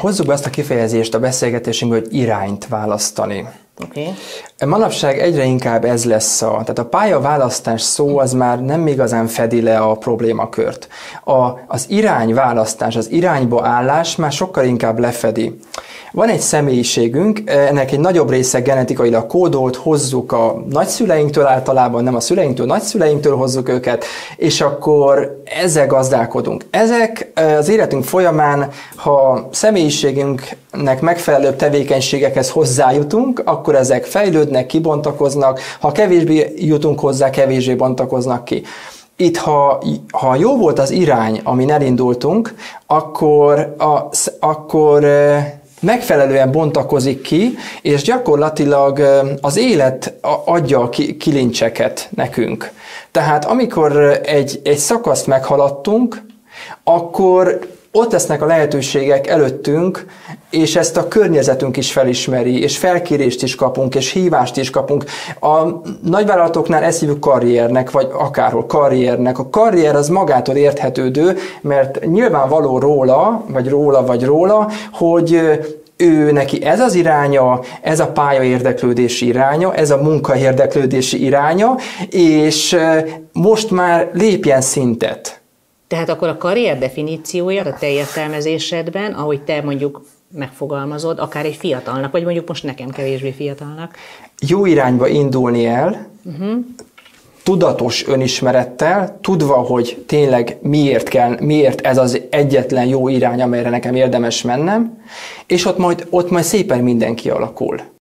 Hozzuk be azt a kifejezést a beszélgetésünkből, hogy irányt választani. Okay. Manapság egyre inkább ez lesz tehát a pályaválasztás szó az már nem igazán fedi le a problémakört. Az irányválasztás, az irányba állás már sokkal inkább lefedi. Van egy személyiségünk, ennek egy nagyobb része genetikailag kódolt, hozzuk a nagyszüleinktől általában, nem a szüleinktől, nagyszüleinktől hozzuk őket, és akkor ezzel gazdálkodunk. Ezek az életünk folyamán, ha személyiségünknek megfelelő tevékenységekhez hozzájutunk, akkor ezek fejlődnek, kibontakoznak, ha kevésbé jutunk hozzá, kevésbé bontakoznak ki. Itt, ha jó volt az irány, amin elindultunk, akkor megfelelően bontakozik ki, és gyakorlatilag az élet adja a kilincseket nekünk. Tehát amikor egy szakaszt meghaladtunk, akkor ott lesznek a lehetőségek előttünk, és ezt a környezetünk is felismeri, és felkérést is kapunk, és hívást is kapunk. A nagyvállalatoknál ezt hívjuk karriernek, vagy akárhol karriernek. A karrier az magától érthetődő, mert nyilvánvaló róla, hogy ő neki ez az iránya, ez a pályaérdeklődési iránya, ez a munkaérdeklődési iránya, és most már lépjen szintet. Tehát akkor a karrier definíciója a te értelmezésedben, ahogy te mondjuk megfogalmazod, akár egy fiatalnak, vagy mondjuk most nekem kevésbé fiatalnak. Jó irányba indulni el, tudatos önismerettel, tudva, hogy tényleg miért ez az egyetlen jó irány, amelyre nekem érdemes mennem, és ott majd szépen mindenki alakul.